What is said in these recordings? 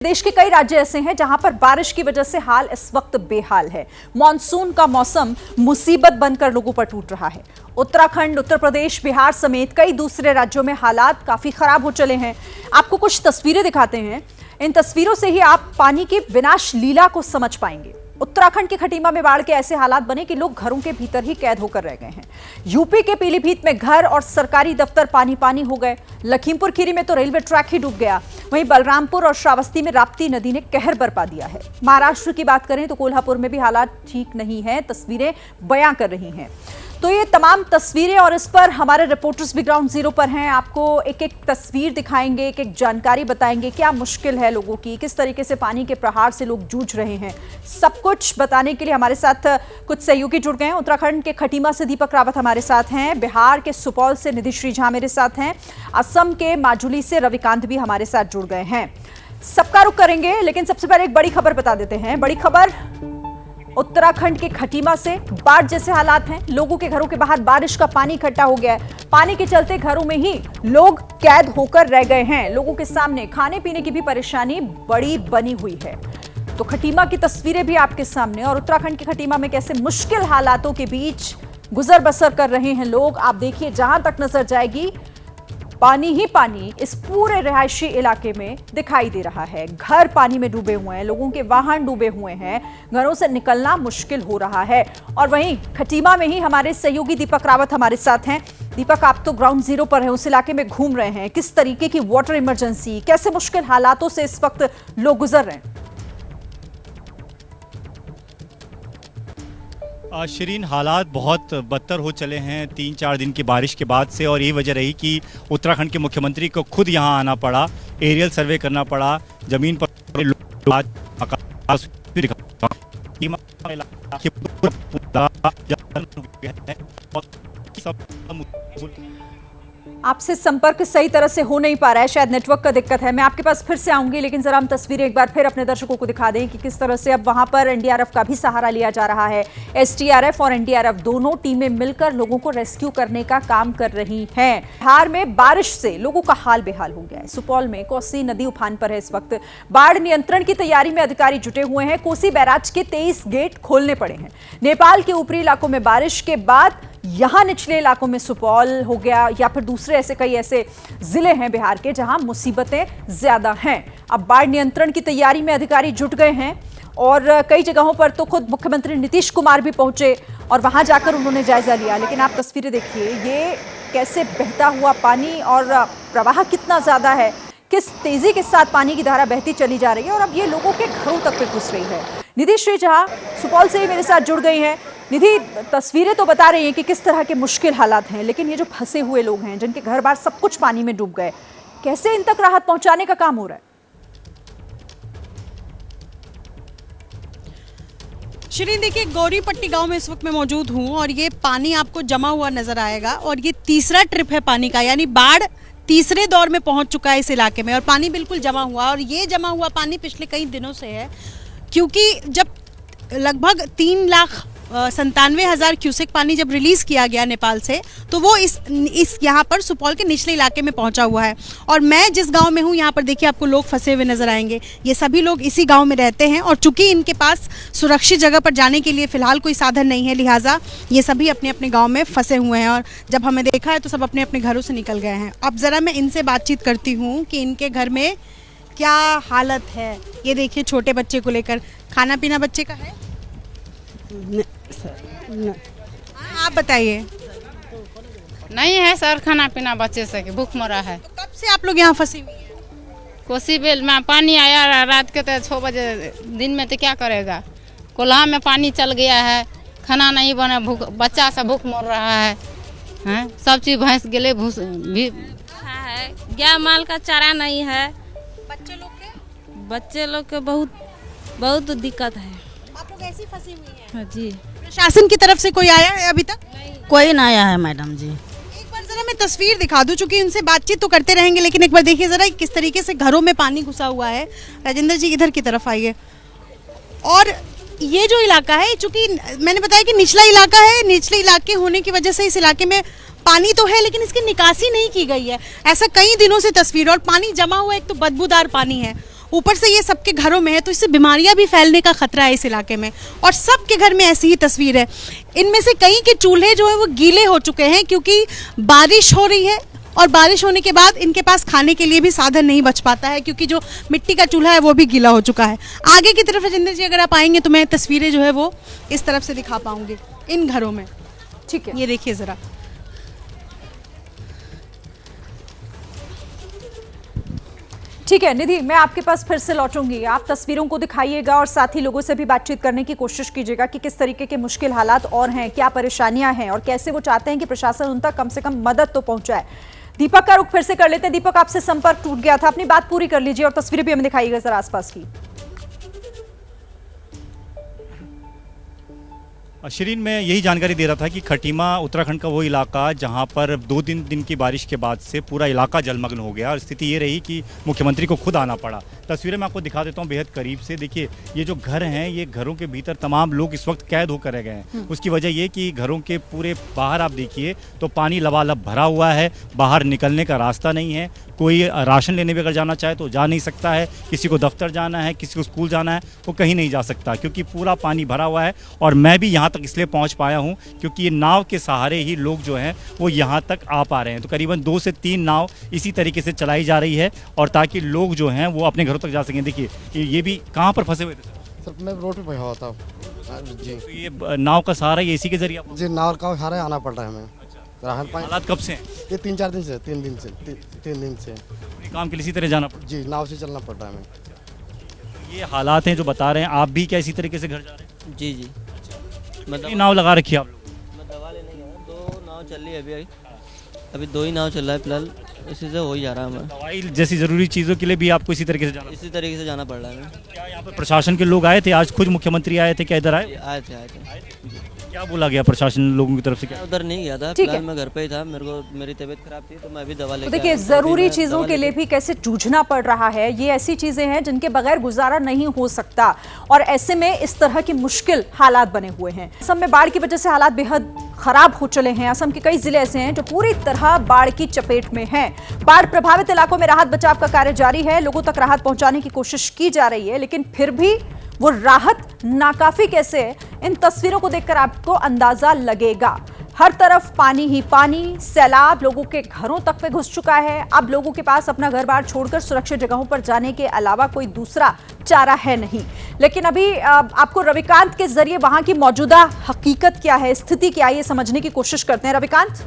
देश के कई राज्य ऐसे हैं जहां पर बारिश की वजह से हाल इस वक्त बेहाल है। मानसून का मौसम मुसीबत बनकर लोगों पर टूट रहा है। उत्तराखंड, उत्तर प्रदेश, बिहार समेत कई दूसरे राज्यों में हालात काफी खराब हो चले हैं। आपको कुछ तस्वीरें दिखाते हैं। इन तस्वीरों से ही आप पानी की विनाश लीला को समझ पाएंगे। उत्तराखंड के खटीमा में बाढ़ के ऐसे हालात बने कि लोग घरों के भीतर ही कैद होकर रह गए हैं। यूपी के पीलीभीत में घर और सरकारी दफ्तर पानी पानी हो गए। लखीमपुर खीरी में तो रेलवे ट्रैक ही डूब गया। वहीं बलरामपुर और श्रावस्ती में राप्ती नदी ने कहर बरपा दिया है। महाराष्ट्र की बात करें तो कोल्हापुर में भी हालात ठीक नहीं है, तस्वीरें बयां कर रही हैं। तो ये तमाम तस्वीरें और इस पर हमारे रिपोर्टर्स भी ग्राउंड जीरो पर हैं। आपको एक एक तस्वीर दिखाएंगे, एक एक जानकारी बताएंगे, क्या मुश्किल है लोगों की, किस तरीके से पानी के प्रहार से लोग जूझ रहे हैं। सब कुछ बताने के लिए हमारे साथ कुछ सहयोगी जुड़ गए हैं। उत्तराखंड के खटीमा से दीपक रावत हमारे साथ हैं, बिहार के सुपौल से निधि श्री झा मेरे साथ हैं, असम के माजुली से रविकांत भी हमारे साथ जुड़ गए हैं। सबका रुख करेंगे, लेकिन सबसे पहले एक बड़ी खबर बता देते हैं। बड़ी खबर उत्तराखंड के खटीमा से, बाढ़ जैसे हालात हैं। लोगों के घरों के बाहर बारिश का पानी इकट्ठा हो गया है। पानी के चलते घरों में ही लोग कैद होकर रह गए हैं। लोगों के सामने खाने पीने की भी परेशानी बड़ी बनी हुई है। तो खटीमा की तस्वीरें भी आपके सामने, और उत्तराखंड के खटीमा में कैसे मुश्किल हालातों के बीच गुजर बसर कर रहे हैं लोग। आप देखिए, जहां तक नजर जाएगी पानी ही पानी इस पूरे रिहायशी इलाके में दिखाई दे रहा है। घर पानी में डूबे हुए हैं, लोगों के वाहन डूबे हुए हैं, घरों से निकलना मुश्किल हो रहा है। और वहीं खटीमा में ही हमारे सहयोगी दीपक रावत हमारे साथ हैं। दीपक, आप तो ग्राउंड जीरो पर हैं, उस इलाके में घूम रहे हैं। किस तरीके की वाटर इमरजेंसी, कैसे मुश्किल हालातों से इस वक्त लोग गुजर रहे हैं? शिरीन, हालात बहुत बदतर हो चले हैं 3-4 दिन की बारिश के बाद से, और यही वजह रही कि उत्तराखंड के मुख्यमंत्री को खुद यहां आना पड़ा, एरियल सर्वे करना पड़ा, जमीन पर आपसे संपर्क सही तरह से हो नहीं पा रहा है, शायद नेटवर्क का दिक्कत है। मैं आपके पास फिर से आऊंगी, लेकिन जरा हम तस्वीरें एक बार फिर अपने दर्शकों को दिखा दें कि किस तरह से अब वहां पर एनडीआरएफ का भी सहारा लिया जा रहा है। एसडीआरएफ और एनडीआरएफ दोनों टीमें मिलकर लोगों को रेस्क्यू करने का काम कर रही हैं। बिहार में बारिश से लोगों का हाल बेहाल हो गया है। सुपौल में कोसी नदी उफान पर है इस वक्त। बाढ़ नियंत्रण की तैयारी में अधिकारी जुटे हुए हैं। कोसी बैराज के 23 गेट खोलने पड़े हैं। नेपाल के ऊपरी इलाकों में बारिश के बाद यहां निचले इलाकों में सुपौल हो गया, या फिर दूसरे ऐसे कई ऐसे जिले हैं बिहार के जहां मुसीबतें ज्यादा हैं। अब बाढ़ नियंत्रण की तैयारी में अधिकारी जुट गए हैं, और कई जगहों पर तो खुद मुख्यमंत्री नीतीश कुमार भी पहुंचे और वहां जाकर उन्होंने जायजा लिया। लेकिन आप तस्वीरें देखिए, ये कैसे बहता हुआ पानी, और प्रवाह कितना ज्यादा है, किस तेजी के साथ पानी की धारा बहती चली जा रही है, और अब ये लोगों के घरों तक पे घुस रही है। निधि श्री झा सुपौल से ही मेरे साथ जुड़ गई हैं। निधि, तस्वीरें तो बता रही हैं कि किस तरह के मुश्किल हालात हैं, लेकिन ये जो फंसे हुए लोग हैं, जिनके घर बार सब कुछ पानी में डूब गए, कैसे इन तक राहत पहुंचाने का काम हो रहा है? शिरीन, देखिए, गौरीपट्टी गांव में इस वक्त मैं मौजूद हूं, और ये पानी आपको जमा हुआ नजर आएगा, और ये तीसरा ट्रिप है पानी का, यानी बाढ़ तीसरे दौर में पहुंच चुका है इस इलाके में, और पानी बिल्कुल जमा हुआ। और ये जमा हुआ पानी पिछले कई दिनों से है, क्योंकि जब लगभग 3,97,000 क्यूसेक पानी जब रिलीज किया गया नेपाल से, तो वो इस यहाँ पर सुपौल के निचले इलाके में पहुंचा हुआ है। और मैं जिस गांव में हूँ, यहाँ पर देखिए आपको लोग फंसे हुए नजर आएंगे। ये सभी लोग इसी गांव में रहते हैं, और चूंकि इनके पास सुरक्षित जगह पर जाने के लिए फिलहाल कोई साधन नहीं है, लिहाजा ये सभी अपने अपने गाँव में फंसे हुए हैं। और जब हमें देखा है तो सब अपने अपने घरों से निकल गए हैं। अब ज़रा मैं इनसे बातचीत करती हूँ कि इनके घर में क्या हालत है। ये देखिए, छोटे बच्चे को लेकर खाना पीना बच्चे का है? आप बताइए। नहीं है सर, खाना पीना बच्चे से भूख मरा है। तो कब से आप लोग यहाँ फंसी हुई हैं? कोसी बेल में पानी आया रात के, तो 6 बजे, दिन में तो क्या करेगा। कोल्हा में पानी चल गया है, खाना नहीं बना, भूख, बच्चा से भूख मर रहा है। हैं, सब चीज भैंस गेले, भूस भी है, गाय माल का चारा नहीं है। बच्चे लोग के बहुत दिक्कत है। आप लोग ऐसी फंसी हुई हैं? हाँ जी। प्रशासन की तरफ से कोई आया है अभी तक? कोई ना आया है मैडम जी। एक बार जरा मैं तस्वीर दिखा दूं, चूंकि इनसे बातचीत तो करते रहेंगे, लेकिन एक बार देखिए जरा किस तरीके से घरों में पानी घुसा हुआ है। राजेंद्र जी, इधर की तरफ आइए। और ये जो इलाका है, चूंकि मैंने बताया कि निचला इलाका है, निचले इलाके होने की वजह से इस इलाके में पानी तो है, लेकिन इसकी निकासी नहीं की गई है। ऐसा कई दिनों से तस्वीर, और पानी जमा हुआ एक तो बदबूदार पानी है, ऊपर से ये सबके घरों में है, तो इससे बीमारियां भी फैलने का खतरा है इस इलाके में। और सबके घर में ऐसी ही तस्वीर है। इनमें से कई के चूल्हे जो है वो गीले हो चुके हैं, क्योंकि बारिश हो रही है और बारिश होने के बाद इनके पास खाने के लिए भी साधन नहीं बच पाता है, क्योंकि जो मिट्टी का चूल्हा है वो भी गीला हो चुका है। आगे की तरफ राजेंद्र जी अगर आप आएंगे तो मैं तस्वीरें जो है वो इस तरफ से दिखा पाऊंगी इन घरों में। ठीक है, ये देखिए जरा। ठीक है निधि, मैं आपके पास फिर से लौटूंगी। आप तस्वीरों को दिखाइएगा और साथ ही लोगों से भी बातचीत करने की कोशिश कीजिएगा कि किस तरीके के मुश्किल हालात और हैं, क्या परेशानियां हैं और कैसे वो चाहते हैं कि प्रशासन उन तक कम से कम मदद तो पहुंचाए। दीपक का रुख फिर से कर लेते हैं। दीपक, आपसे संपर्क टूट गया था, अपनी बात पूरी कर लीजिए और तस्वीरें भी हमें दिखाइएगा जरा आसपास की। शिरीन, मैं यही जानकारी दे रहा था कि खटीमा उत्तराखंड का वो इलाका जहां पर 2-3 दिन की बारिश के बाद से पूरा इलाका जलमग्न हो गया और स्थिति ये रही कि मुख्यमंत्री को खुद आना पड़ा। तस्वीरें मैं आपको दिखा देता हूं बेहद करीब से। देखिए, ये जो घर हैं, ये घरों के भीतर तमाम लोग इस वक्त कैद होकर रह गए हैं। उसकी वजह ये कि घरों के पूरे बाहर आप देखिए तो पानी लबालब भरा हुआ है, बाहर निकलने का रास्ता नहीं है। कोई राशन लेने भी अगर जाना चाहे तो जा नहीं सकता है, किसी को दफ्तर जाना है, किसी को स्कूल जाना है, वो कहीं नहीं जा सकता क्योंकि पूरा पानी भरा हुआ है। और मैं भी यहाँ तक इसलिए पहुँच पाया हूँ क्योंकि ये नाव के सहारे ही लोग जो हैं वो यहाँ तक आ पा रहे हैं। तो करीबन 2 से 3 नाव इसी तरीके से चलाई जा रही है और ताकि लोग जो हैं वो अपने घरों तक जा सकें। देखिए, ये भी कहाँ पर फंसे हुए थे सर? मैं रोड पे बैठा हुआ था जी। तो ये नाव का सहारा ये इसी के जरिए जी, नाव का सहारा आना पड़ रहा है हमें। राहत पानी हालात कब से हैं? ये 3-4 दिन से, 3 दिन से काम के लिए इसी तरह जाना पड़ा? जी, नाव से चलना पड़ रहा है हमें। ये हालात हैं जो बता रहे हैं। आप भी क्या इसी तरीके से घर जा रहे हैं? जी जी, कितनी नाव लगा रखी है आप लोग? मैं दवा लेने गया, 2 नाव चल रही है अभी 2 ही नाव चल रहा है फिलहाल, इसी से हो ही जा रहा है हमें। दवाई जैसी जरूरी चीज़ों के लिए भी आपको इसी तरीके से जाना? इसी तरीके से जाना पड़ रहा है हमें। क्या यहाँ पर प्रशासन के लोग आए थे? आज खुद मुख्यमंत्री आए थे क्या? इधर आए थे। क्या बोला गया प्रशासन लोगों की तरफ से? क्या मैं उधर नहीं गया था, ठीक है। फिलहाल मैं घर पे ही था। मेरी तबीयत खराब थी तो मैं भी दवा लेके देखिए, जरूरी चीजों के लिए भी कैसे जूझना पड़ रहा है। ये ऐसी चीजें हैं जिनके बगैर गुजारा नहीं हो सकता और ऐसे में इस तरह की मुश्किल हालात बने हुए हैं। असम में बाढ़ की वजह से हालात बेहद खराब हो चले हैं। असम के कई जिले ऐसे हैं जो पूरी तरह बाढ़ की चपेट में हैं। बाढ़ प्रभावित इलाकों में राहत बचाव का कार्य जारी है। लोगों तक राहत पहुंचाने की कोशिश की जा रही है, लेकिन फिर भी वो राहत नाकाफी कैसे है, इन तस्वीरों को देखकर आपको अंदाजा लगेगा। हर तरफ पानी ही पानी, सैलाब लोगों के घरों तक पे घुस चुका है। अब लोगों के पास अपना घर बार छोड़कर सुरक्षित जगहों पर जाने के अलावा कोई दूसरा चारा है नहीं। लेकिन अभी आपको रविकांत के जरिए वहां की मौजूदा हकीकत क्या है, स्थिति क्या है, ये समझने की कोशिश करते हैं। रविकांत,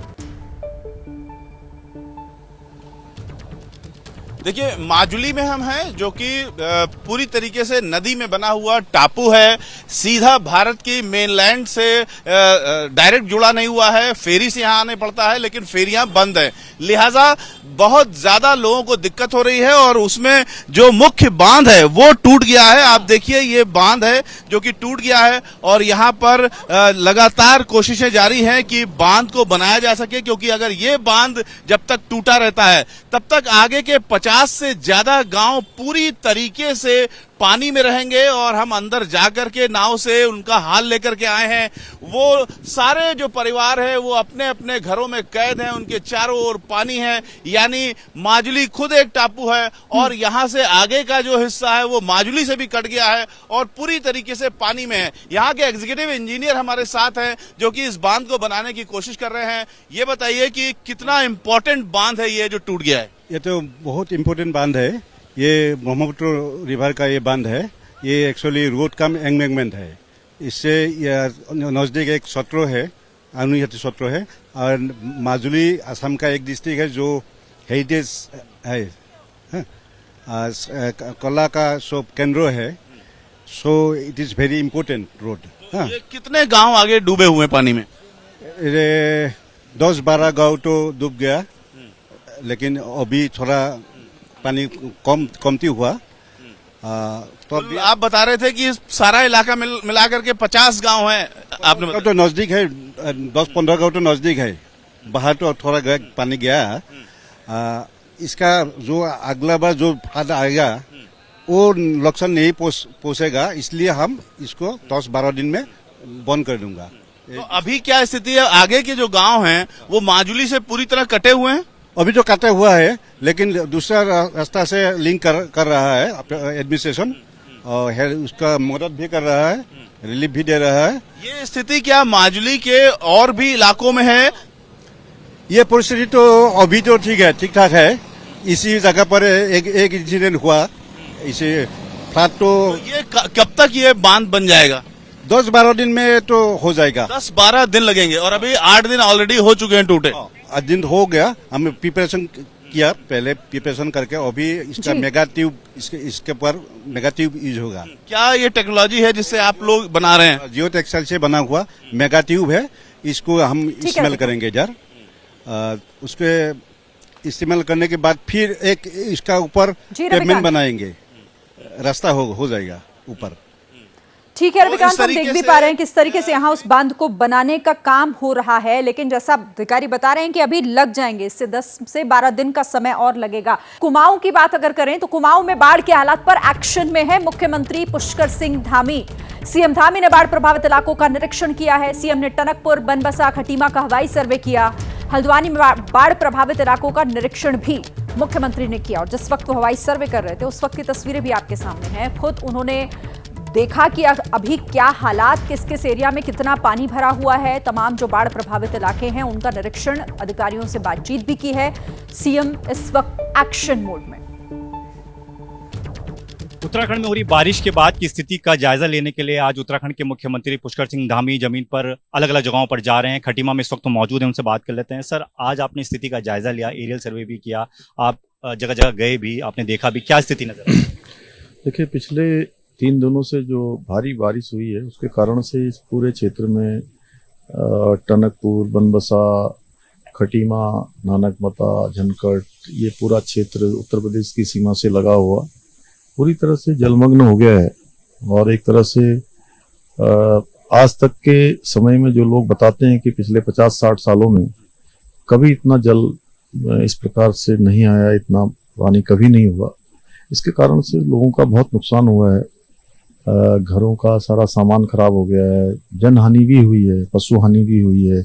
देखिए, माजुली में हम हैं जो कि पूरी तरीके से नदी में बना हुआ टापू है। सीधा भारत की मेनलैंड से डायरेक्ट जुड़ा नहीं हुआ है। फेरी से यहाँ आने पड़ता है, लेकिन फेरियां बंद हैं, लिहाजा बहुत ज्यादा लोगों को दिक्कत हो रही है। और उसमें जो मुख्य बांध है वो टूट गया है। आप देखिए, ये बांध है जो कि टूट गया है और यहाँ पर लगातार कोशिशें जारी हैं कि बांध को बनाया जा सके, क्योंकि अगर ये बांध जब तक टूटा रहता है तब तक आगे के 50 से ज्यादा गांव पूरी तरीके से पानी में रहेंगे। और हम अंदर जाकर के नाव से उनका हाल लेकर के आए हैं। वो सारे जो परिवार है वो अपने अपने घरों में कैद हैं, उनके चारों ओर पानी है। यानी माजुली खुद एक टापू है और यहां से आगे का जो हिस्सा है वो माजुली से भी कट गया है और पूरी तरीके से पानी में है। यहाँ के एग्जीक्यूटिव इंजीनियर हमारे साथ हैं जो कि इस बांध को बनाने की कोशिश कर रहे हैं। ये बताइए कि कितना इंपॉर्टेंट बांध है ये जो टूट गया है? ये तो बहुत इम्पोर्टेंट बांध है। ये ब्रह्मपुत्र रिवर का ये बांध है। ये एक्चुअली रोड कम एंगमेंट है। इससे नजदीक एक सत्र है, अनुयाती सत्र है और माजुली असम का एक डिस्ट्रिक्ट है जो हेरिटेज है, कला का सब केंद्र है। So it is very important road. ये कितने गांव आगे डूबे हुए पानी में? 10-12 गांव तो डूब गया, लेकिन अभी थोड़ा पानी कमती हुआ। तो आप बता रहे थे कि सारा इलाका मिला करके 50 गांव है। आपने तो नजदीक है, 10-15 गांव तो नजदीक है। बाहर तो थोड़ा पानी गया। इसका जो अगला बार जो फ्लड आएगा वो नुकसान नहीं पहुंचेगा, इसलिए हम इसको 10-12 दिन में बंद कर दूंगा। तो अभी क्या स्थिति है? आगे के जो गांव हैं वो माजुली से पूरी तरह कटे हुए हैं। अभी तो काटा हुआ है, लेकिन दूसरा रास्ता से लिंक कर रहा है एडमिनिस्ट्रेशन, और उसका मदद भी कर रहा है, रिलीफ भी दे रहा है। ये स्थिति क्या माजुली के और भी इलाकों में है? ये परिस्थिति तो अभी तो ठीक ठाक है। इसी जगह पर एक इंसिडेंट हुआ, इसे फ्लड तो ये कब तक ये बांध बन जाएगा? 10-12 दिन में तो हो जाएगा। 10-12 दिन लगेंगे और अभी 8 दिन ऑलरेडी हो चुके हैं टूटे। 8 दिन हो गया, हमने प्रिपरेशन किया, पहले प्रिपरेशन करके अभी इसका मेगा ट्यूब इसके ऊपर मेगा ट्यूब यूज होगा। क्या ये टेक्नोलॉजी है जिससे आप लोग बना रहे हैं? जियो टेक्सटाइल से बना हुआ मेगा ट्यूब है, इसको हम इस्तेमाल करेंगे इधर। उसके इस्तेमाल करने के बाद फिर एक इसका ऊपर पेवमेंट बनाएंगे, रास्ता हो जाएगा ऊपर। ठीक है रविकांत, हम देख भी पा रहे हैं किस तरीके से यहाँ उस बांध को बनाने का काम हो रहा है, लेकिन जैसा अधिकारी बता रहे हैं कि अभी लग जाएंगे, इससे 10 से 12 दिन का समय और लगेगा। कुमाऊं की बात अगर करें तो कुमाऊं में बाढ़ के हालात पर एक्शन में है मुख्यमंत्री पुष्कर सिंह धामी। सीएम धामी ने बाढ़ प्रभावित इलाकों का निरीक्षण किया है। सीएम ने टनकपुर, बनबसा, खटीमा का हवाई सर्वे किया। हल्द्वानी में बाढ़ प्रभावित इलाकों का निरीक्षण भी मुख्यमंत्री ने किया, और जिस वक्त वो हवाई सर्वे कर रहे थे उस वक्त की तस्वीरें भी आपके सामने हैं। खुद उन्होंने देखा कि अभी क्या हालात, किस किस एरिया में कितना पानी भरा हुआ है, तमाम जो बाढ़ प्रभावित इलाके हैं उनका निरीक्षण, अधिकारियों से बातचीत भी की है। सीएम इस वक्त एक्शन मोड में। उत्तराखंड में हो रही बारिश के बाद की स्थिति का जायजा लेने के लिए आज उत्तराखंड के मुख्यमंत्री पुष्कर सिंह धामी जमीन पर अलग अलग जगहों पर जा रहे हैं। खटीमा में इस वक्त तो मौजूद हैं, उनसे बात कर लेते हैं। सर, आज आपने स्थिति का जायजा लिया, एरियल सर्वे भी किया, आप जगह जगह गए भी, आपने देखा भी, क्या स्थिति नजर आई? देखिए, पिछले 3 दिनों से जो भारी बारिश हुई है उसके कारण से इस पूरे क्षेत्र में टनकपुर, बनबसा, खटीमा, नानकमता, झनकट, ये पूरा क्षेत्र उत्तर प्रदेश की सीमा से लगा हुआ पूरी तरह से जलमग्न हो गया है। और एक तरह से आज तक के समय में जो लोग बताते हैं कि पिछले 50-60 सालों में कभी इतना जल इस प्रकार से नहीं आया, इतना पानी कभी नहीं हुआ। इसके कारण से लोगों का बहुत नुकसान हुआ है, घरों का सारा सामान खराब हो गया है, जन हानि भी हुई है, पशु हानि भी हुई है,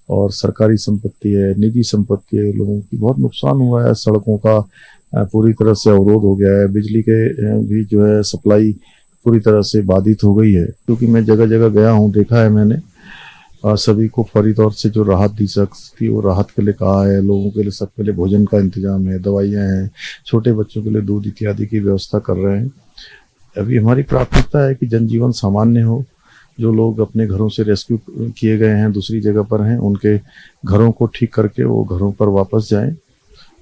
और सरकारी संपत्ति है, निजी संपत्ति है, लोगों की बहुत नुकसान हुआ है। सड़कों का पूरी तरह से अवरोध हो गया है, बिजली के भी जो है सप्लाई पूरी तरह से बाधित हो गई है। क्योंकि मैं जगह जगह गया हूँ, देखा है मैंने, सभी को फौरी तौर से जो राहत दी सकती वो राहत के लिए कहा है। लोगों के लिए, सबके लिए भोजन का इंतजाम है, दवाइयाँ हैं, छोटे बच्चों के लिए दूध इत्यादि की व्यवस्था कर रहे हैं। अभी हमारी प्राथमिकता है कि जनजीवन सामान्य हो। जो लोग अपने घरों से रेस्क्यू किए गए हैं, दूसरी जगह पर हैं, उनके घरों को ठीक करके वो घरों पर वापस जाएं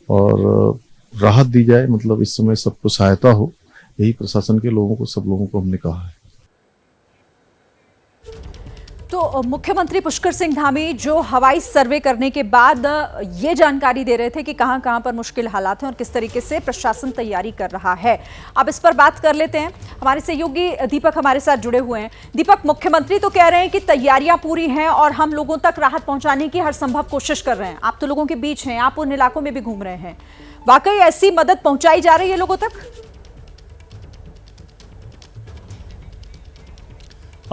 और राहत दी जाए, मतलब इस समय सबको सहायता हो। यही प्रशासन के लोगों को, सब लोगों को हमने कहा है। तो मुख्यमंत्री पुष्कर सिंह धामी जो हवाई सर्वे करने के बाद ये जानकारी दे रहे थे कि कहां कहां पर मुश्किल हालात हैं और किस तरीके से प्रशासन तैयारी कर रहा है। अब इस पर बात कर लेते हैं, हमारे सहयोगी दीपक हमारे साथ जुड़े हुए हैं। दीपक, मुख्यमंत्री तो कह रहे हैं कि तैयारियां पूरी हैं और हम लोगों तक राहत पहुंचाने की हर संभव कोशिश कर रहे हैं। आप तो लोगों के बीच हैं, आप उन इलाकों में भी घूम रहे हैं, वाकई ऐसी मदद पहुंचाई जा रही है लोगों तक?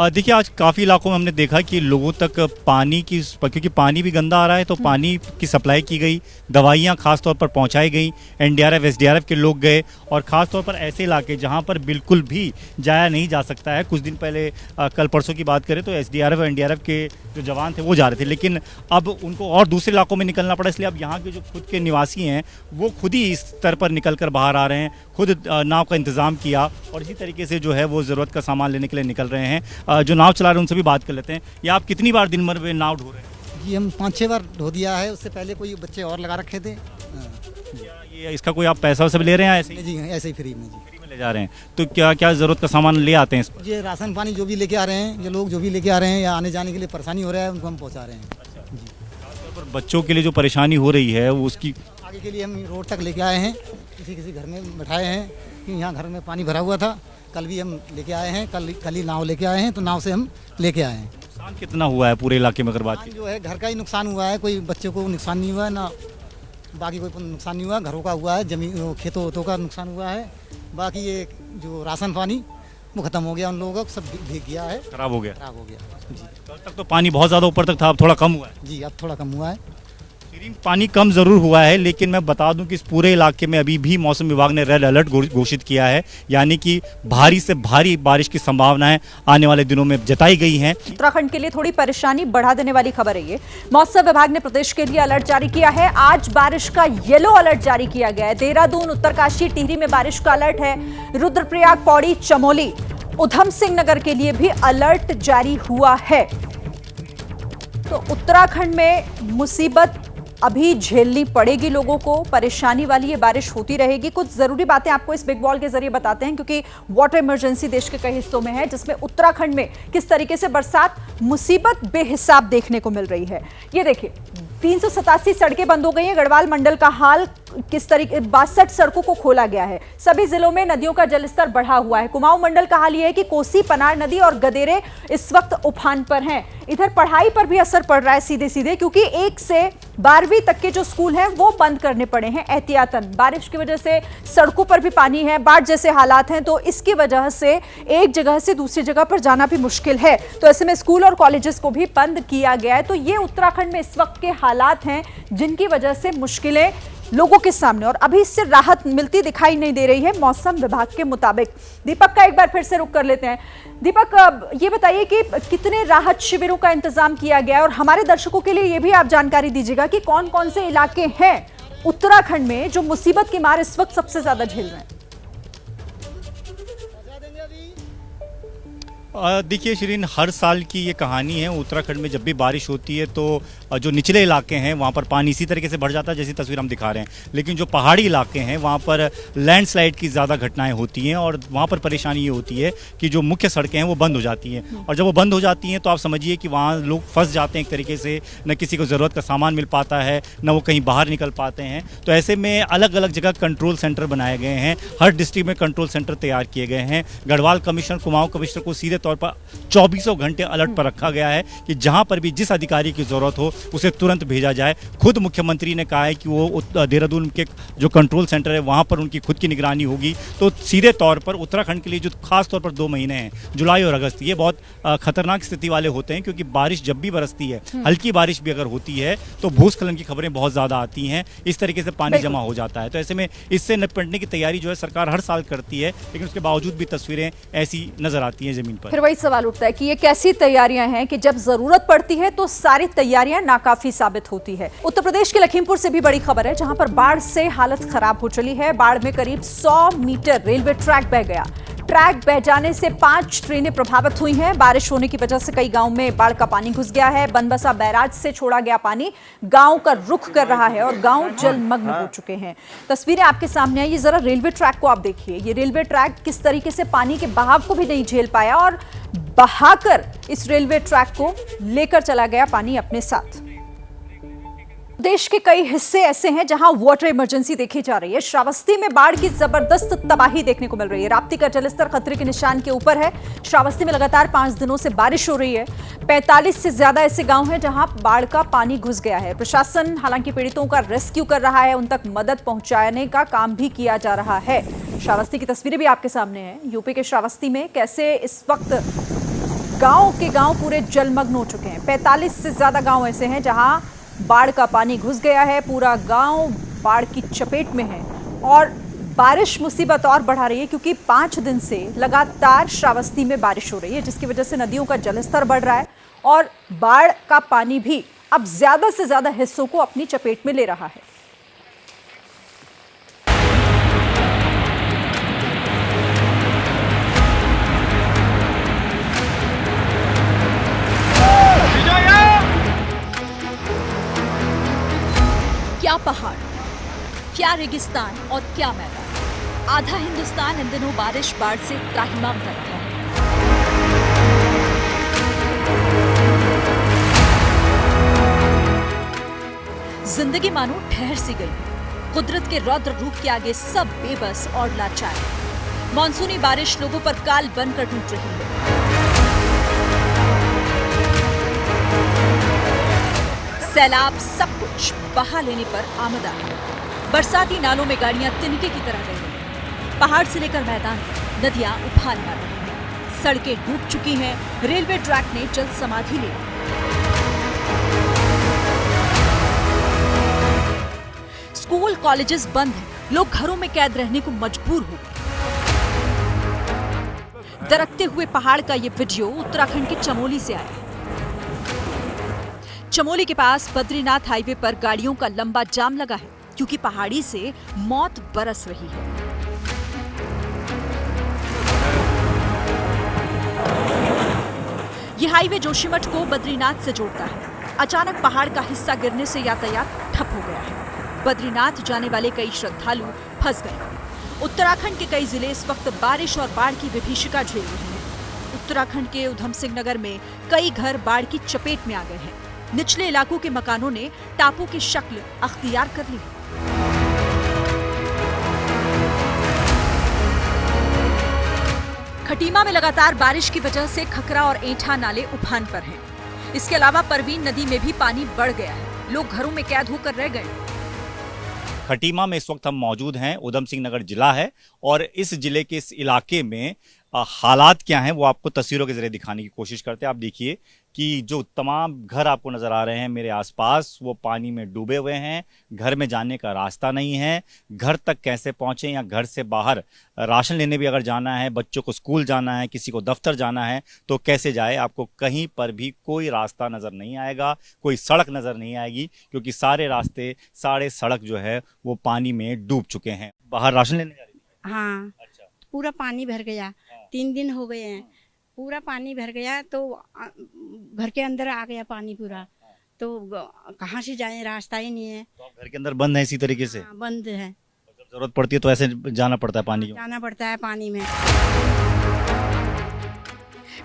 देखिए, आज काफ़ी इलाकों में हमने देखा कि लोगों तक पानी की, क्योंकि पानी भी गंदा आ रहा है तो पानी की सप्लाई की गई, दवाइयाँ खास तौर पर पहुंचाई गई, एनडीआरएफ एसडीआरएफ के लोग गए, और ख़ास तौर पर ऐसे इलाके जहां पर बिल्कुल भी जाया नहीं जा सकता है। कुछ दिन पहले, कल परसों की बात करें तो एसडीआरएफ और एनडीआरएफ के जो जवान थे वो जा रहे थे, लेकिन अब उनको और दूसरे इलाकों में निकलना पड़ा। इसलिए अब यहाँ के जो खुद के निवासी हैं वो खुद ही इस स्तर पर निकल कर बाहर आ रहे हैं, खुद नाव का इंतज़ाम किया और इसी तरीके से जो है वो ज़रूरत का सामान लेने के लिए निकल रहे हैं। जो नाव चला रहे हैं उनसे भी बात कर लेते हैं। ये आप कितनी बार दिन भर में नाव ढो रहे हैं? जी, हम 5-6 बार ढो दिया है। उससे पहले कोई बच्चे और लगा रखे थे। ये इसका कोई आप पैसा वैसा भी ले रहे हैं ऐसे ही? जी, ऐसे ही फ्री में। जी, फ्री में ले जा रहे हैं। तो क्या क्या ज़रूरत का सामान ले आते हैं इस पर? ये राशन पानी जो भी लेके आ रहे हैं, ये लोग जो भी लेके आ रहे हैं या आने जाने के लिए परेशानी हो रहा है, उनको हम पहुँचा रहे हैं। जी, खासतौर पर बच्चों के लिए जो परेशानी हो रही है वो उसकी आगे के लिए हम रोड तक लेके आए हैं, किसी घर में बैठाए हैं कि यहाँ घर में पानी भरा हुआ था। कल भी हम लेके आए हैं, कल ही नाव लेके आए हैं, तो नाव से हम लेके आए हैं। नुकसान कितना हुआ है पूरे इलाके में अगर बात की? जो है घर का ही नुकसान हुआ है, कोई बच्चों को नुकसान नहीं हुआ है, ना बाकी कोई नुकसान नहीं हुआ। घरों का हुआ है, जमीन खेतों वेतों का नुकसान हुआ है। बाकी ये जो राशन पानी वो खत्म हो गया, उन लोगों का सब भीग गया है, खराब हो गया। जी, कल तक तो पानी बहुत ज़्यादा ऊपर तक था, अब थोड़ा कम हुआ है। जी, अब थोड़ा कम हुआ है। पानी कम जरूर हुआ है, लेकिन मैं बता दूं कि इस पूरे इलाके में अभी भी मौसम विभाग ने रेड अलर्ट घोषित किया है, यानी कि भारी से भारी बारिश की संभावनाएं आने वाले दिनों में जताई गई हैं। उत्तराखंड के लिए थोड़ी परेशानी बढ़ा देने वाली खबर है ये। मौसम विभाग ने प्रदेश के लिए अलर्ट जारी किया है। आज बारिश का येलो अलर्ट जारी किया गया है। देहरादून, उत्तरकाशी, टिहरी में बारिश का अलर्ट है। रुद्रप्रयाग, पौड़ी, चमोली, उधम सिंह नगर के लिए भी अलर्ट जारी हुआ है। तो उत्तराखंड में मुसीबत अभी झेलनी पड़ेगी लोगों को। परेशानी वाली ये बारिश होती रहेगी। कुछ जरूरी बातें आपको इस बिग बॉल के जरिए बताते हैं, क्योंकि वाटर इमरजेंसी देश के कई हिस्सों में है, जिसमें उत्तराखंड में किस तरीके से बरसात मुसीबत बेहिसाब देखने को मिल रही है। ये देखिए, 387 सड़कें बंद हो गई हैं। गढ़वाल मंडल का हाल किस तरीके, 62 सड़कों को खोला गया है। सभी जिलों में नदियों का जलस्तर बढ़ा हुआ है। कुमाऊं मंडल का हाल यह है कि कोसी, पनार नदी और गदेरे इस वक्त उफान पर हैं। इधर पढ़ाई पर भी असर पड़ रहा है सीधे सीधे, क्योंकि 1 से 12वीं तक के जो स्कूल हैं वो बंद करने पड़े हैं एहतियातन। बारिश की वजह से सड़कों पर भी पानी है, बाढ़ जैसे हालात हैं, तो इसकी वजह से एक जगह से दूसरी जगह पर जाना भी मुश्किल है। तो ऐसे में स्कूल और कॉलेजेस को भी बंद किया गया है। तो ये उत्तराखंड में इस वक्त के हालात हैं, जिनकी वजह से मुश्किलें लोगों के सामने, और अभी इससे राहत मिलती दिखाई नहीं दे रही है मौसम विभाग के मुताबिक। दीपक का एक बार फिर से रुक कर लेते हैं। दीपक, ये बताइए कि कितने राहत शिविरों का इंतजाम किया गया है, और हमारे दर्शकों के लिए ये भी आप जानकारी दीजिएगा कि कौन कौन से इलाके हैं उत्तराखंड में जो मुसीबत की मार इस वक्त सबसे ज्यादा झेल रहे हैं। देखिए शिरीन, हर साल की ये कहानी है। उत्तराखंड में जब भी बारिश होती है तो जो निचले इलाके हैं वहाँ पर पानी इसी तरीके से बढ़ जाता है जैसी तस्वीर हम दिखा रहे हैं, लेकिन जो पहाड़ी इलाके हैं वहाँ पर लैंडस्लाइड की ज़्यादा घटनाएं होती हैं, और वहाँ पर परेशानी ये होती है कि जो मुख्य सड़कें हैं वो बंद हो जाती हैं, और जब वो बंद हो जाती हैं तो आप समझिए कि वहाँ लोग फंस जाते हैं एक तरीके से। न किसी को ज़रूरत का सामान मिल पाता है, न वो कहीं बाहर निकल पाते हैं। तो ऐसे में अलग अलग जगह कंट्रोल सेंटर बनाए गए हैं। हर डिस्ट्रिक्ट में कंट्रोल सेंटर तैयार किए गए हैं। गढ़वाल कमिश्नर, कुमाऊं कमिश्नर को सीधे तौर पर 24 घंटे अलर्ट पर रखा गया है कि जहां पर भी जिस अधिकारी की जरूरत हो उसे तुरंत भेजा जाए। खुद मुख्यमंत्री ने कहा है कि वो देहरादून के जो कंट्रोल सेंटर है वहां पर उनकी खुद की निगरानी होगी। तो सीधे तौर पर उत्तराखंड के लिए जो खास तौर पर 2 महीने हैं, जुलाई और अगस्त, ये बहुत खतरनाक स्थिति वाले होते हैं, क्योंकि बारिश जब भी बरसती है, हल्की बारिश भी अगर होती है तो भूस्खलन की खबरें बहुत ज्यादा आती हैं। इस तरीके से पानी जमा हो जाता है। तो ऐसे में इससे निपटने की तैयारी जो है सरकार हर साल करती है, लेकिन उसके बावजूद भी तस्वीरें ऐसी नजर आती हैं जमीन पर। फिर वही सवाल उठता है कि ये कैसी तैयारियां हैं कि जब जरूरत पड़ती है तो सारी तैयारियां नाकाफी साबित होती है। उत्तर प्रदेश के लखीमपुर से भी बड़ी खबर है, जहां पर बाढ़ से हालत खराब हो चली है। बाढ़ में करीब 100 मीटर रेलवे ट्रैक बह गया। ट्रैक बह जाने से 5 ट्रेनें प्रभावित हुई हैं। बारिश होने की वजह से कई गांव में बाढ़ का पानी घुस गया है। बनबसा बैराज से छोड़ा गया पानी गांव का रुख कर रहा है और गांव जलमग्न हो चुके हैं। तस्वीरें आपके सामने हैं। ये जरा रेलवे ट्रैक को आप देखिए। ये रेलवे ट्रैक किस तरीके से पानी के बहाव को भी नहीं झेल पाया और बहाकर इस रेलवे ट्रैक को लेकर चला गया पानी अपने साथ। देश के कई हिस्से ऐसे हैं जहां वाटर इमरजेंसी देखी जा रही है। श्रावस्ती में बाढ़ की जबरदस्त तबाही देखने को मिल रही है। राप्ती का जलस्तर खतरे के निशान के ऊपर है। श्रावस्ती में लगातार 5 दिनों से बारिश हो रही है। 45 से ज्यादा ऐसे गांव हैं जहां बाढ़ का पानी घुस गया है। प्रशासन हालांकि पीड़ितों का रेस्क्यू कर रहा है, उन तक मदद पहुंचाने का काम भी किया जा रहा है। श्रावस्ती की तस्वीरें भी आपके सामने हैं। यूपी के श्रावस्ती में कैसे इस वक्त गांव के गांव पूरे जलमग्न हो चुके हैं। 45 से ज्यादा गांव ऐसे हैं जहां बाढ़ का पानी घुस गया है। पूरा गांव बाढ़ की चपेट में है और बारिश मुसीबत और बढ़ा रही है, क्योंकि 5 दिन से लगातार श्रावस्ती में बारिश हो रही है, जिसकी वजह से नदियों का जलस्तर बढ़ रहा है और बाढ़ का पानी भी अब ज्यादा से ज्यादा हिस्सों को अपनी चपेट में ले रहा है। क्या पहाड़, क्या रेगिस्तान और क्या मैदान। आधा हिंदुस्तान इन दिनों बारिश बाढ़ से त्राहिमाम कर रहा है। जिंदगी मानो ठहर सी गई है। कुदरत के रौद्र रूप के आगे सब बेबस और लाचार है। मानसूनी बारिश लोगों पर काल बनकर टूट रही है। सैलाब सब कुछ बहा लेने पर आमदा है। बरसाती नालों में गाड़ियां तिनके की तरह गई। पहाड़ से लेकर मैदान तक नदियां उफान मार रही हैं। सड़कें डूब चुकी हैं। रेलवे ट्रैक ने जल समाधि ली। स्कूल कॉलेजेस बंद हैं, लोग घरों में कैद रहने को मजबूर हो गए। दरकते हुए पहाड़ का ये वीडियो उत्तराखंड के चमोली से आया है। चमोली के पास बद्रीनाथ हाईवे पर गाड़ियों का लंबा जाम लगा है क्योंकि पहाड़ी से मौत बरस रही है। ये हाईवे जोशीमठ को बद्रीनाथ से जोड़ता है। अचानक पहाड़ का हिस्सा गिरने से यातायात ठप हो गया है। बद्रीनाथ जाने वाले कई श्रद्धालु फंस गए। उत्तराखंड के कई जिले इस वक्त बारिश और बाढ़ की विभीषिका झेल रहे हैं। उत्तराखंड के उधम सिंह नगर में कई घर बाढ़ की चपेट में आ गए हैं। निचले इलाकों के मकानों ने टापू की शक्ल अख्तियार कर ली। खटीमा में लगातार बारिश की वजह से खकरा और एंठा नाले उफान पर हैं। इसके अलावा परवीन नदी में भी पानी बढ़ गया है। लोग घरों में कैद होकर रह गए। खटीमा में इस वक्त हम मौजूद हैं। उधम सिंह नगर जिला है और इस जिले के इस इलाके में हालात क्या हैं वो आपको तस्वीरों के जरिए दिखाने की कोशिश करते हैं। आप देखिए कि जो तमाम घर आपको नजर आ रहे हैं मेरे आसपास, वो पानी में डूबे हुए हैं। घर में जाने का रास्ता नहीं है। घर तक कैसे पहुंचे, या घर से बाहर राशन लेने भी अगर जाना है, बच्चों को स्कूल जाना है, किसी को दफ्तर जाना है तो कैसे जाए। आपको कहीं पर भी कोई रास्ता नजर नहीं आएगा, कोई सड़क नजर नहीं आएगी क्योंकि सारे रास्ते, सारे सड़क जो है वो पानी में डूब चुके हैं। बाहर राशन लेने जा रही है? हाँ, अच्छा, पूरा पानी भर गया। 3 दिन हो गए हैं, पूरा पानी भर गया तो घर के अंदर आ गया पानी पूरा। तो कहाँ से जाएं, रास्ता ही नहीं है। तो आप घर के अंदर बंद है इसी तरीके से? हाँ, बंद है। जब जरूरत पड़ती है तो ऐसे जाना पड़ता है पानी में? जाना पड़ता है पानी में।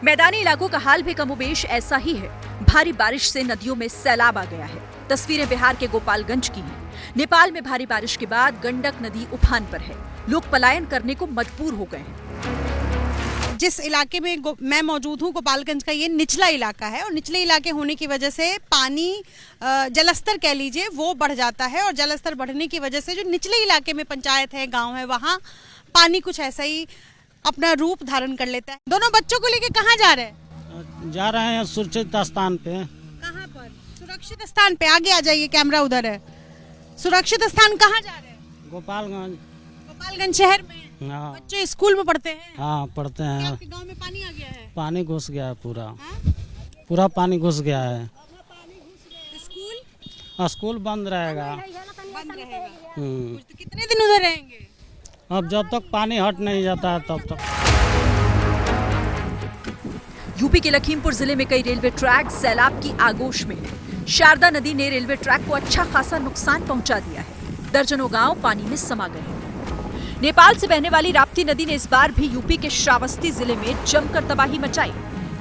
मैदानी इलाकों का हाल भी कमोबेश ऐसा ही है। भारी बारिश से नदियों में सैलाब आ गया है। तस्वीरें बिहार के गोपालगंज की हैं। नेपाल में भारी बारिश के बाद गंडक नदी उफान पर है। लोग पलायन करने को मजबूर हो गए हैं। जिस इलाके में मैं मौजूद हूँ, गोपालगंज का ये निचला इलाका है और निचले इलाके होने की वजह से पानी जलस्तर कह लीजिए वो बढ़ जाता है और जलस्तर बढ़ने की वजह से जो निचले इलाके में पंचायत है, गांव है, वहाँ पानी कुछ ऐसा ही अपना रूप धारण कर लेता है। दोनों बच्चों को लेके कहाँ जा रहे हैं? जा रहे हैं सुरक्षित स्थान पे। कहाँ पर? सुरक्षित स्थान पे। आगे आ जाइए, कैमरा उधर है। सुरक्षित स्थान कहाँ जा रहे हैं? गोपालगंज। गोपालगंज शहर में? हाँ। बच्चे स्कूल में पढ़ते हैं? हाँ, पढ़ते हैं। आपके गांव में पानी आ गया है? पानी घुस गया है पूरा। पूरा पानी घुस गया है। स्कूल बंद रहेगा। बंद रहेगा। तो कितने दिन उधर रहेंगे? अब जब तक पानी हट नहीं जाता है तब तक। यूपी के लखीमपुर जिले में कई रेलवे ट्रैक सैलाब की आगोश में है। शारदा नदी ने रेलवे ट्रैक को अच्छा खासा नुकसान पहुंचा दिया है। दर्जनों गांव पानी में समा गए हैं। नेपाल से बहने वाली राप्ती नदी ने इस बार भी यूपी के श्रावस्ती जिले में जमकर तबाही मचाई।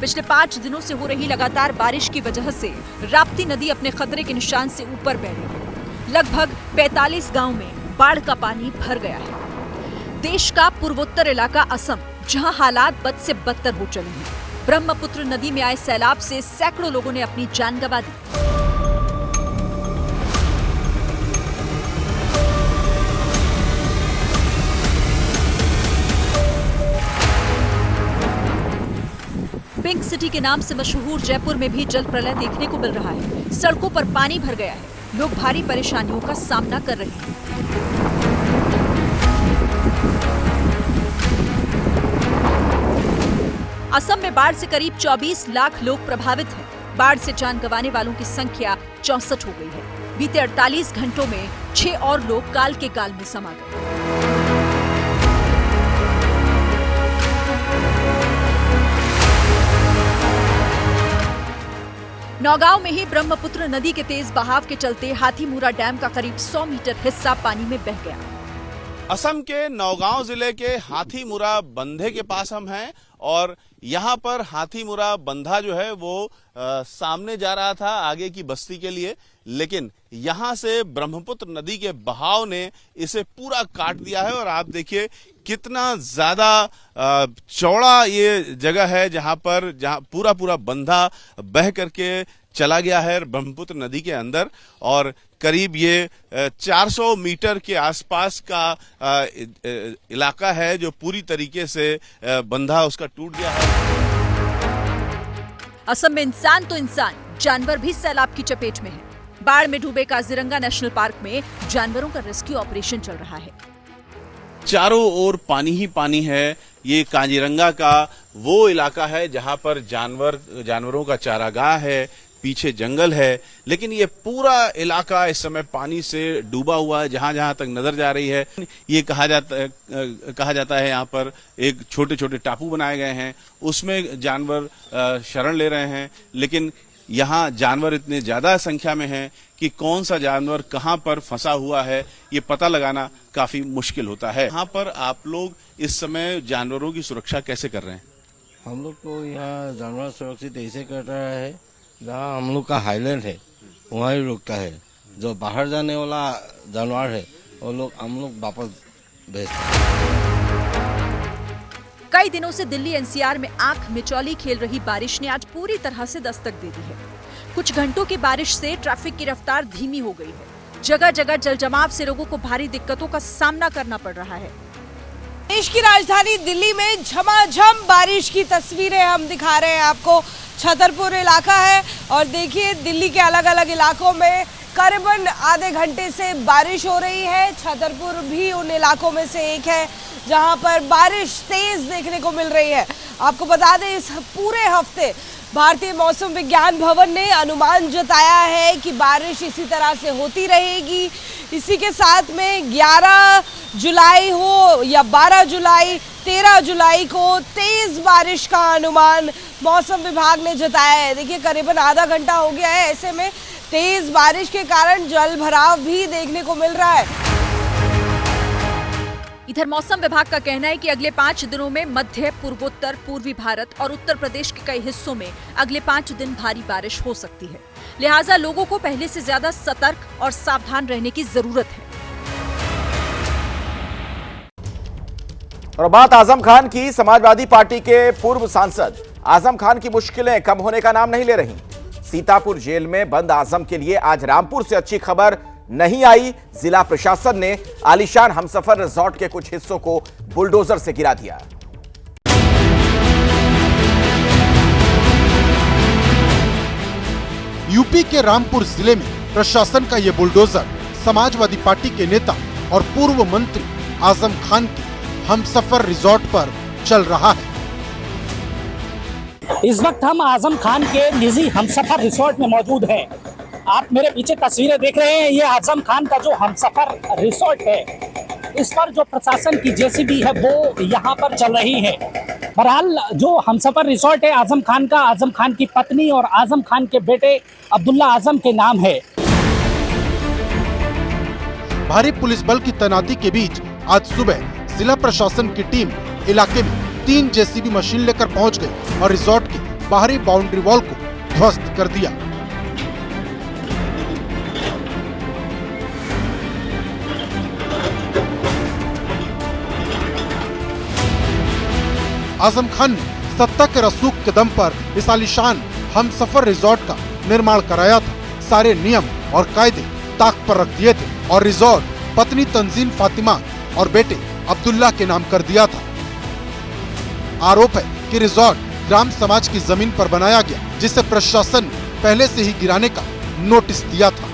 पिछले 5 दिनों से हो रही लगातार बारिश की वजह से राप्ती नदी अपने खतरे के निशान से ऊपर बह रही है। लगभग 45 गांव में बाढ़ का पानी भर गया है। देश का पूर्वोत्तर इलाका असम, जहां हालात बद से बदतर हो चले हैं। ब्रह्मपुत्र नदी में आए सैलाब से सैकड़ों लोगों ने अपनी जान गंवा दी। पिंक सिटी के नाम से मशहूर जयपुर में भी जल प्रलय देखने को मिल रहा है। सड़कों पर पानी भर गया है। लोग भारी परेशानियों का सामना कर रहे हैं। असम में बाढ़ से करीब 24 लाख लोग प्रभावित हैं। बाढ़ से जान गंवाने वालों की संख्या 64 हो गई है। बीते 48 घंटों में 6 और लोग काल के गाल में समा गए। नौगांव में ही ब्रह्मपुत्र नदी के तेज बहाव के चलते हाथीमुरा डैम का करीब 100 मीटर हिस्सा पानी में बह गया। असम के नौगांव जिले के हाथीमुरा बंधे के पास हम हैं और यहाँ पर हाथीमुरा बंधा जो है वो सामने जा रहा था आगे की बस्ती के लिए, लेकिन यहाँ से ब्रह्मपुत्र नदी के बहाव ने इसे पूरा काट दिया है। और आप देखिए कितना ज्यादा चौड़ा ये जगह है जहाँ पूरा बंधा बह करके चला गया है ब्रह्मपुत्र नदी के अंदर। और करीब ये 400 मीटर के आसपास का इलाका है जो पूरी तरीके से बंधा उसका टूट गया है। असम में इंसान तो इंसान, जानवर भी सैलाब की चपेट में है। बाढ़ में डूबे काजीरंगा नेशनल पार्क में जानवरों का रेस्क्यू ऑपरेशन चल रहा है। चारों ओर पानी ही पानी है। ये काजीरंगा का वो इलाका है जहां पर जानवरों का चारागाह है, पीछे जंगल है, लेकिन ये पूरा इलाका इस समय पानी से डूबा हुआ है। जहां जहां तक नजर जा रही है, ये कहा जाता है यहाँ पर एक छोटे छोटे टापू बनाए गए हैं, उसमें जानवर शरण ले रहे हैं। लेकिन यहाँ जानवर इतने ज्यादा संख्या में हैं कि कौन सा जानवर कहाँ पर फंसा हुआ है ये पता लगाना काफी मुश्किल होता है। यहाँ पर आप लोग इस समय जानवरों की सुरक्षा कैसे कर रहे हैं? हम लोग तो यहाँ जानवर सुरक्षित ऐसे कर रहा है, जहाँ हम लोग का हाईलैंड है वहाँ ही रुकता है। जो बाहर जाने वाला जानवर है वो लोग हम लोग वापस भेजते हैं। कई दिनों से दिल्ली एनसीआर में आंख मिचौली खेल रही बारिश ने आज पूरी तरह से दस्तक दे दी है। कुछ घंटों की बारिश से ट्रैफिक की रफ्तार धीमी हो गई है। जगह जगह जलजमाव से लोगों को भारी दिक्कतों का सामना करना पड़ रहा है। देश की राजधानी दिल्ली में झमाझम बारिश की तस्वीरें हम दिखा रहे हैं आपको। छतरपुर इलाका है और देखिए दिल्ली के अलग अलग इलाकों में करीबन आधे घंटे से बारिश हो रही है। छतरपुर भी उन इलाकों में से एक है जहां पर बारिश तेज देखने को मिल रही है। आपको बता दें इस पूरे हफ्ते भारतीय मौसम विज्ञान भवन ने अनुमान जताया है कि बारिश इसी तरह से होती रहेगी। इसी के साथ में 11 जुलाई हो या 12 जुलाई, 13 जुलाई को तेज बारिश का अनुमान मौसम विभाग ने जताया है। देखिए करीबन आधा घंटा हो गया है, ऐसे में तेज बारिश के कारण जल भराव भी देखने को मिल रहा है। इधर मौसम विभाग का कहना है कि अगले 5 दिनों में मध्य, पूर्वोत्तर, पूर्वी भारत और उत्तर प्रदेश के कई हिस्सों में अगले 5 दिन भारी बारिश हो सकती है। लिहाजा लोगों को पहले से ज्यादा सतर्क और सावधान रहने की जरूरत है। और बात आजम खान की। समाजवादी पार्टी के पूर्व सांसद आजम खान की मुश्किलें कम होने का नाम नहीं ले रही। सीतापुर जेल में बंद आजम के लिए आज रामपुर से अच्छी खबर नहीं आई। जिला प्रशासन ने आलीशान हमसफर रिजॉर्ट के कुछ हिस्सों को बुलडोजर से गिरा दिया। यूपी के रामपुर जिले में प्रशासन का ये बुलडोजर समाजवादी पार्टी के नेता और पूर्व मंत्री आजम खान के हमसफर रिजॉर्ट पर चल रहा है। इस वक्त हम आजम खान के निजी हमसफर रिसोर्ट में मौजूद हैं। आप मेरे पीछे तस्वीरें देख रहे हैं, ये आजम खान का जो हमसफर रिसोर्ट है, इस पर जो प्रशासन की जेसीबी है वो यहाँ पर चल रही है। बहरहाल जो हमसफर रिसोर्ट है आजम खान का, आजम खान की पत्नी और आजम खान के बेटे अब्दुल्ला आजम के नाम है। भारी पुलिस बल की तैनाती के बीच आज सुबह जिला प्रशासन की टीम इलाके में 3 जेसीबी मशीन लेकर पहुंच गई और रिजॉर्ट की बाहरी बाउंड्री वॉल को ध्वस्त कर दिया। आजम खान ने सत्ता के रसूख के दम पर इस आलीशान हमसफर रिजॉर्ट का निर्माण कराया था। सारे नियम और कायदे ताक पर रख दिए थे और रिजॉर्ट पत्नी तंजीन फातिमा और बेटे अब्दुल्ला के नाम कर दिया था। आरोप है कि रिजॉर्ट ग्राम समाज की जमीन पर बनाया गया, जिसे प्रशासन ने पहले से ही गिराने का नोटिस दिया था।